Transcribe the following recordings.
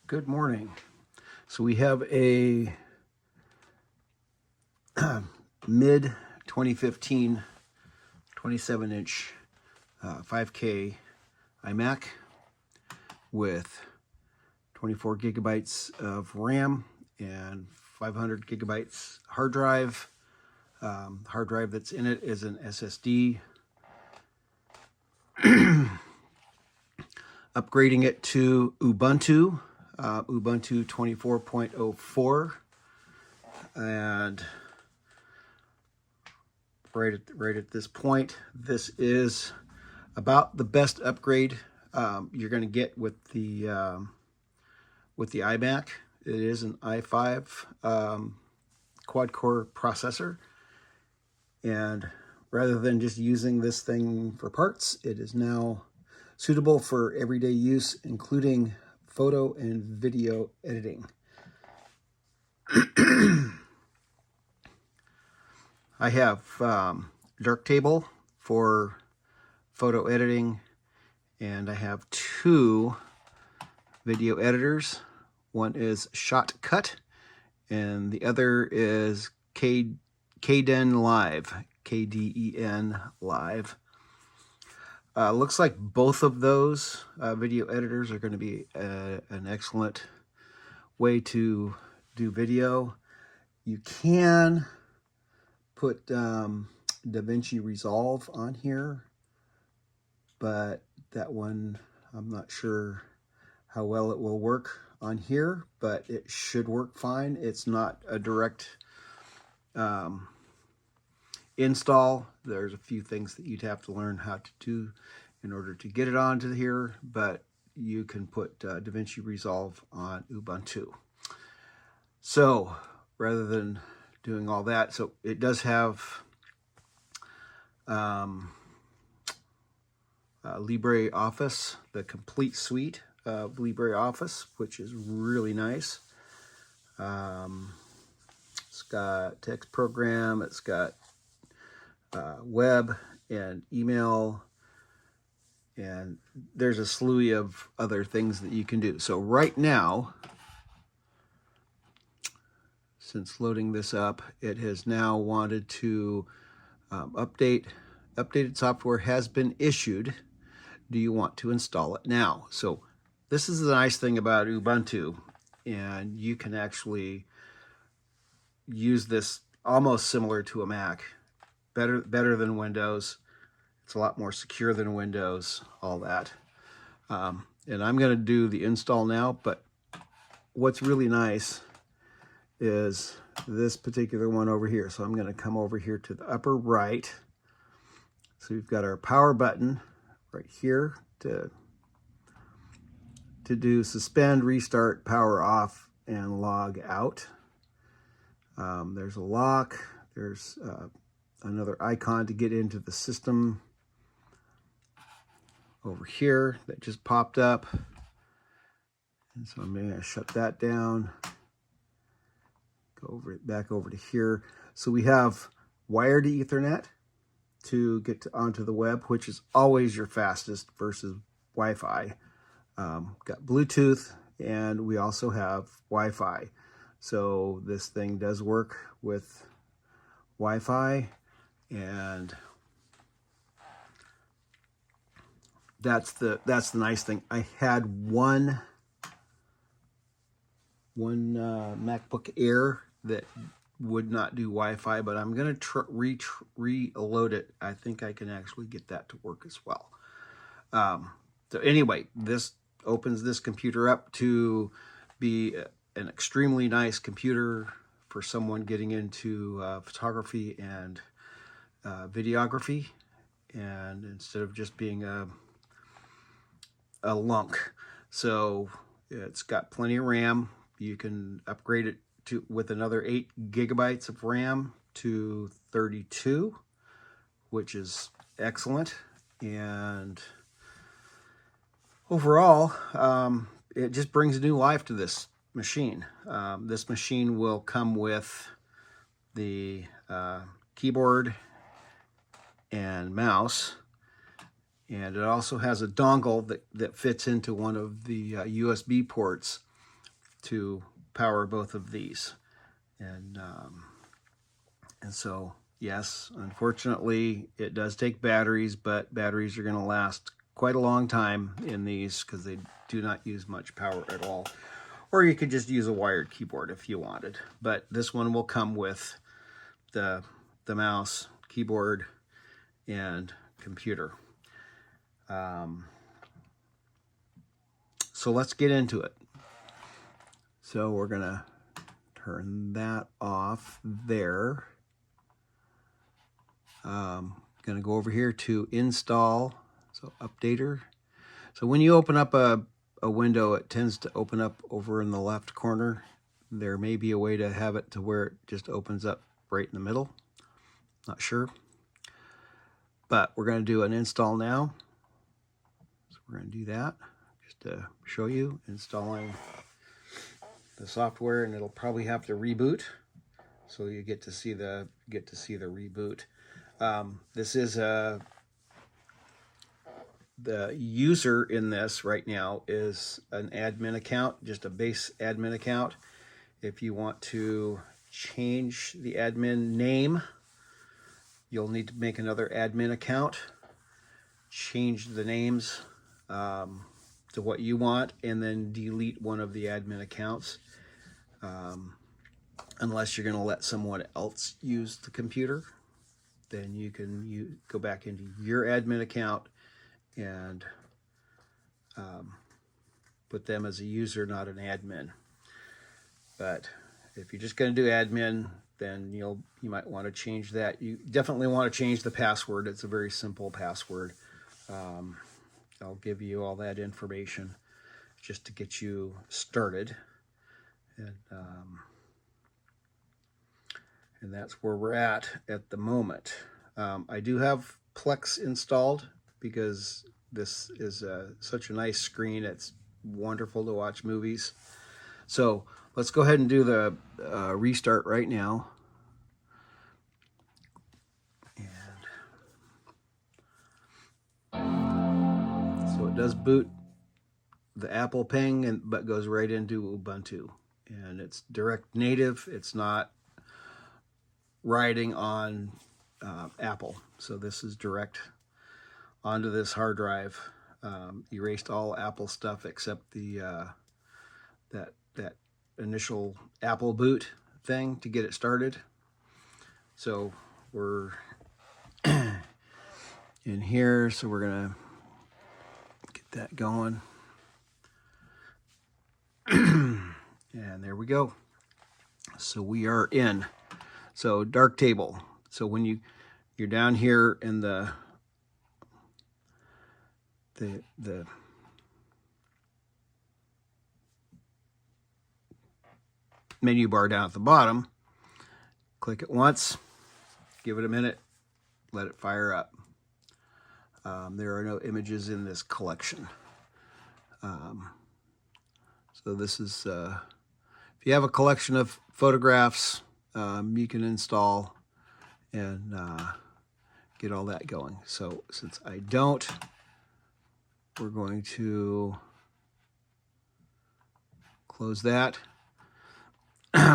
Good morning. So we have a mid 2015 27-inch 5K iMac with 24 gigabytes of RAM and 500 gigabytes hard drive. Hard drive that's in it is an SSD. Upgrading it to Ubuntu, Ubuntu 24.04, and right at this point, this is about the best upgrade you're going to get with the iMac. It is an i5 quad-core processor, and rather than just using this thing for parts, it is now suitable for everyday use, including photo and video editing. I have DarkTable for photo editing, and I have two video editors. One is Shotcut, and the other is KdenLive, KDEN Live. Looks like both of those video editors are going to be an excellent way to do video. You can put DaVinci Resolve on here, but that one, I'm not sure how well it will work on here, but it should work fine. It's not a direct install. There's a few things that you'd have to learn how to do in order to get it onto here, but you can put DaVinci Resolve on Ubuntu. So rather than doing all that, so it does have LibreOffice, the complete suite of LibreOffice, which is really nice. It's got text program, it's got web and email, and there's a slew of other things that you can do. So right now, since loading this up, it has now wanted to updated software has been issued. Do you want to install it now? So this is the nice thing about Ubuntu, and you can actually use this almost similar to a Mac. Better than Windows. It's a lot more secure than Windows, all that. And I'm going to do the install now, but what's really nice is this particular one over here. So I'm going to come over here to the upper right. So we've got our power button right here to do suspend, restart, power off, and log out. There's a lock. There's another icon to get into the system over here that just popped up. And so I'm going to shut that down. Go back over to here. So we have wired Ethernet to get onto the web, which is always your fastest versus Wi-Fi. Got Bluetooth, and we also have Wi-Fi. So this thing does work with Wi-Fi, and that's the nice thing. I had one MacBook Air that would not do Wi-Fi, but I'm going to reload it. I think I can actually get that to work as well. So anyway, this opens this computer up to be an extremely nice computer for someone getting into photography and videography, and instead of just being a lunk. So it's got plenty of RAM. You can upgrade it with another 8 gigabytes of RAM to 32, which is excellent. And overall, it just brings new life to this machine. This machine will come with the keyboard and mouse, and it also has a dongle that fits into one of the USB ports to power both of these. And so, yes, unfortunately, it does take batteries, but batteries are going to last quite a long time in these because they do not use much power at all. Or you could just use a wired keyboard if you wanted. But this one will come with the mouse, keyboard, and computer. So let's get into it. So we're going to turn that off there. Going to go over here to install, so updater. So when you open up a window, it tends to open up over in the left corner. There may be a way to have it to where it just opens up right in the middle. Not sure. But we're going to do an install now. So we're going to do that just to show you installing the software, and it'll probably have to reboot. So you get to see the reboot. This is the user in this right now is an admin account, just a base admin account. If you want to change the admin name, you'll need to make another admin account, change the names to what you want, and then delete one of the admin accounts. Unless you're going to let someone else use the computer, then you can go back into your admin account and put them as a user, not an admin. But if you're just going to do admin, then you might want to change that. You definitely want to change the password. It's a very simple password. I'll give you all that information just to get you started. And that's where we're at the moment. I do have Plex installed because this is such a nice screen. It's wonderful to watch movies. So let's go ahead and do the restart right now. And so it does boot the Apple ping, but goes right into Ubuntu. And it's direct native. It's not riding on Apple. So this is direct onto this hard drive. Erased all Apple stuff except the that initial Apple boot thing to get it started. So we're in here, so we're gonna get that going. And there we go. So we are in. So DarkTable. So when you're down here in the menu bar down at the bottom, click it once, give it a minute, let it fire up. There are no images in this collection. So this is, if you have a collection of photographs, you can install and get all that going. So since I don't, we're going to close that,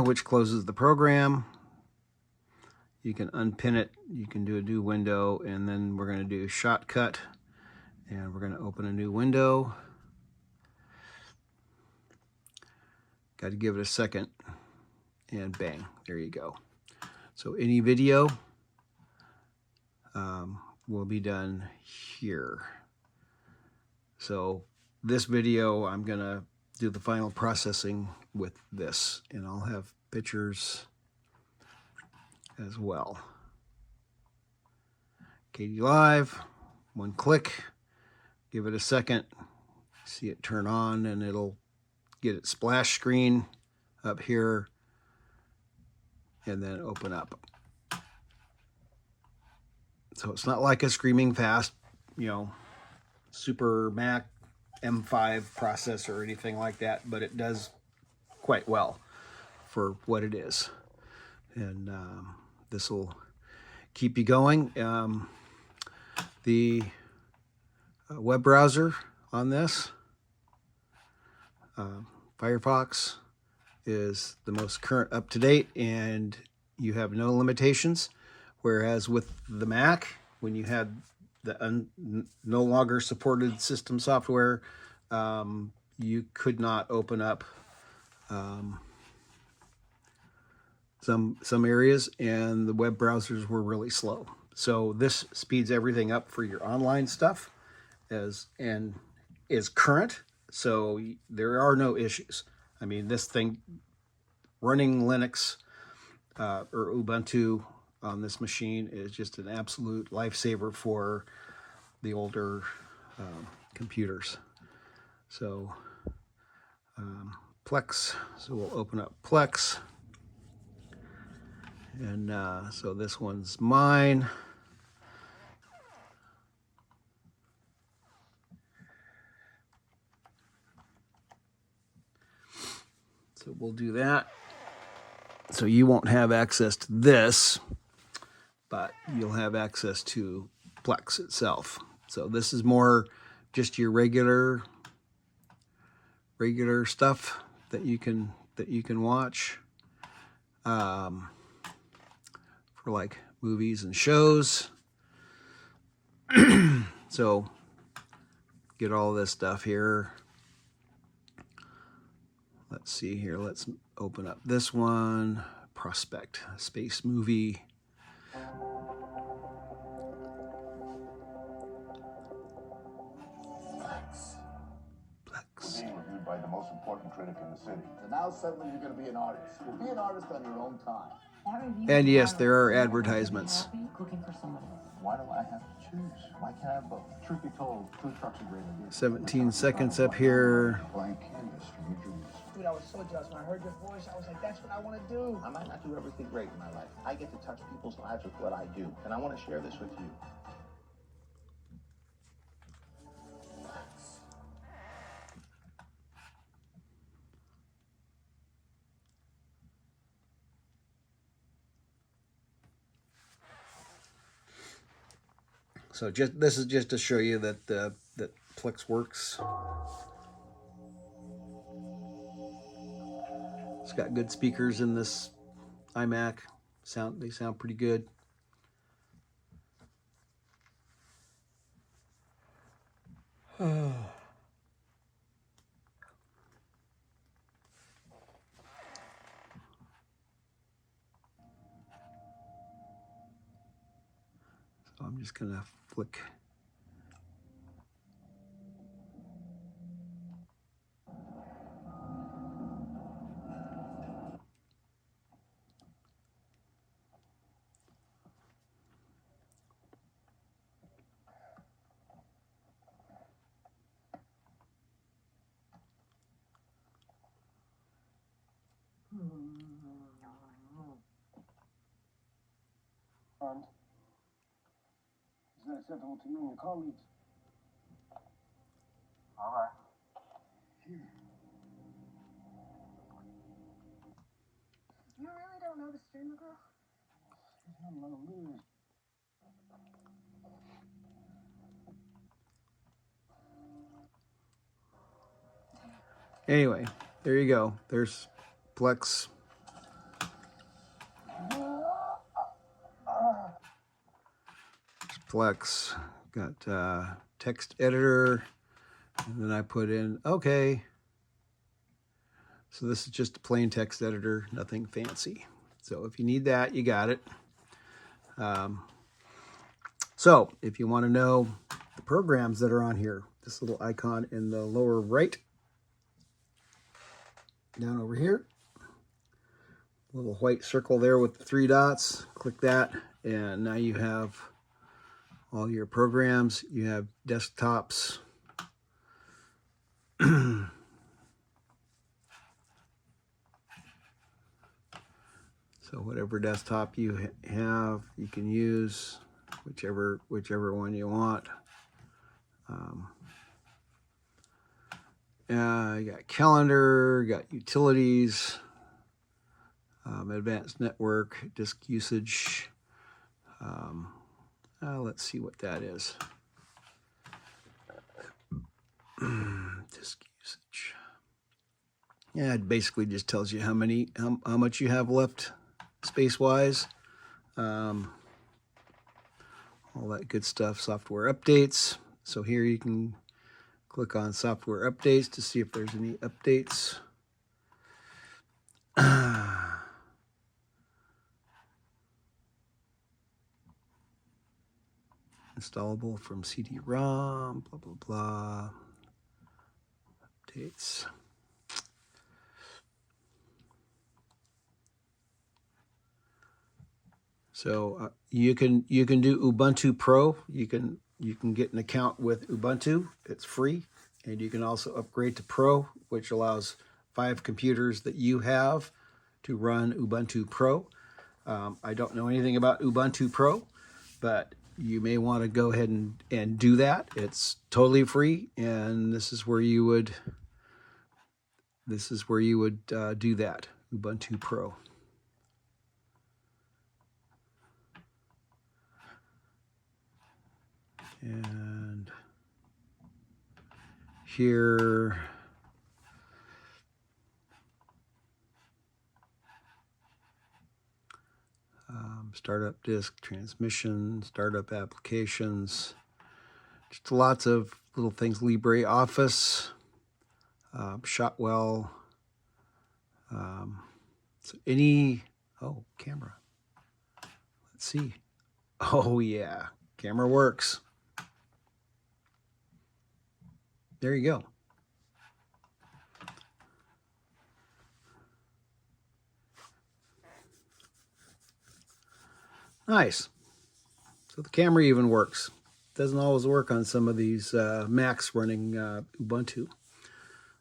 which closes the program. You can unpin it, you can do a new window, and then we're going to do shortcut, and we're going to open a new window. Got to give it a second, and bang, there you go. So any video will be done here. So this video, I'm going to do the final processing with this, and I'll have pictures as well. KdenLive, one click, give it a second, see it turn on, and it'll get its splash screen up here, and then open up. So it's not like a screaming fast, Super Mac M5 processor or anything like that, but it does quite well for what it is. And this will keep you going. The web browser on this, Firefox, is the most current up to date, and you have no limitations. Whereas with the Mac, when you had the no longer supported system software, you could not open up some areas, and the web browsers were really slow. So this speeds everything up for your online stuff and is current. So there are no issues. I mean, this thing running Linux or Ubuntu on this machine is just an absolute lifesaver for the older computers. So Plex, so we'll open up Plex. And so this one's mine. So we'll do that. So you won't have access to this, but you'll have access to Plex itself. So this is more just your regular stuff that you can watch for like movies and shows. So get all this stuff here. Let's see here. Let's open up this one. Prospect Space Movie. Plex. Being reviewed by the most important critic in the city. So now suddenly you're going to be an artist. Well, be an artist on your own time. And yes, there are advertisements. Cooking for someone else. Why do I have to choose? Why can't I have both? Truth be told, food trucks are great ideas. 17 seconds up here. Blank canvas from your dreams. Dude, I was so jealous when I heard your voice. I was like, that's what I want to do. I might not do everything great in my life. I get to touch people's lives with what I do, and I want to share this with you. So this is just to show you that that Plex works. It's got good speakers in this iMac. They sound pretty good. So I'm just gonna flick. And is that acceptable to you and your colleagues? All right. Here. You really don't know the streamer girl? She's not a lot of lose. Anyway, there you go. There's Plex. Plex. Got text editor. And then I put in, okay. So this is just a plain text editor, nothing fancy. So if you need that, you got it. So if you want to know the programs that are on here, this little icon in the lower right, down over here, little white circle there with the 3 dots, click that, and now you have all your programs. You have desktops. So whatever desktop you have, you can use whichever one you want. You got calendar, got utilities, advanced network, disk usage. Let's see what that is. Disk usage. Yeah, it basically just tells you how much you have left space-wise. All that good stuff, software updates. So here you can click on software updates to see if there's any updates. Installable from CD-ROM, blah, blah, blah. Updates. So you can do Ubuntu Pro. You can get an account with Ubuntu. It's free, and you can also upgrade to Pro, which allows 5 computers that you have to run Ubuntu Pro. I don't know anything about Ubuntu Pro, but you may want to go ahead and do that. It's totally free, and this is where you would do that, Ubuntu Pro. And here, startup disk, transmission, startup applications, just lots of little things. LibreOffice, Shotwell, so camera. Let's see. Oh yeah, camera works. There you go. Nice. So the camera even works. Doesn't always work on some of these Macs running Ubuntu.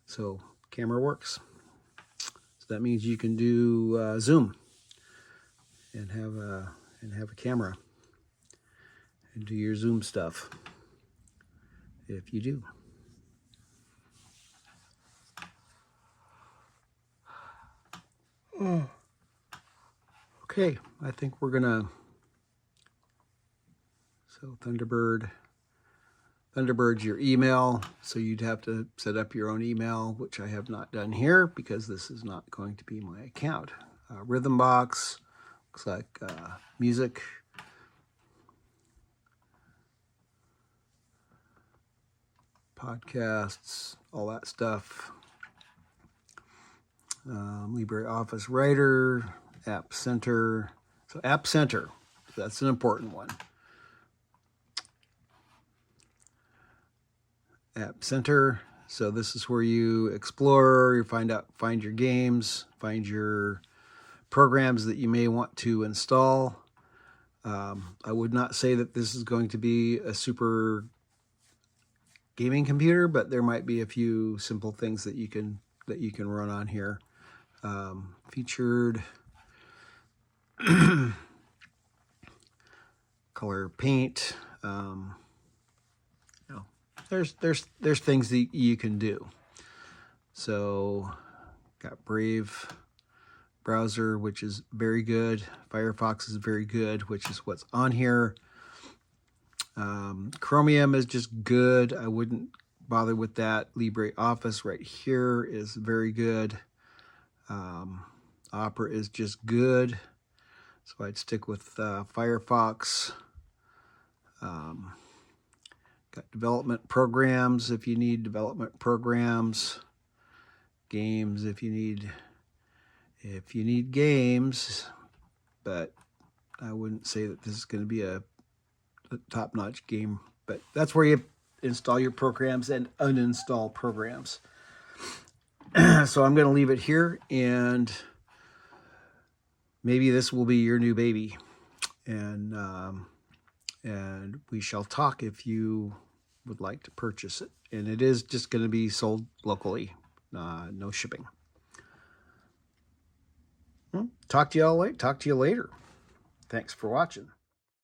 So camera works. So that means you can do Zoom and have a camera and do your Zoom stuff if you do. Okay, I think we're gonna. So Thunderbird's your email, so you'd have to set up your own email, which I have not done here because this is not going to be my account. Rhythmbox, looks like music. Podcasts, all that stuff. LibreOffice Writer, App Center. So App Center, that's an important one. App Center. So this is where you explore, you find your games, find your programs that you may want to install. I would not say that this is going to be a super gaming computer, but there might be a few simple things that you can run on here. Featured color paint. There's things that you can do. So got Brave browser, which is very good. Firefox is very good, which is what's on here. Chromium is just good. I wouldn't bother with that. LibreOffice right here is very good. Opera is just good. So I'd stick with Firefox. Got development programs if you need development programs. Games if you need games, but I wouldn't say that this is going to be a top-notch game. But that's where you install your programs and uninstall programs. So I'm going to leave it here, and maybe this will be your new baby, and we shall talk if you would like to purchase it. And it is just going to be sold locally, no shipping. Talk to you later. Thanks for watching.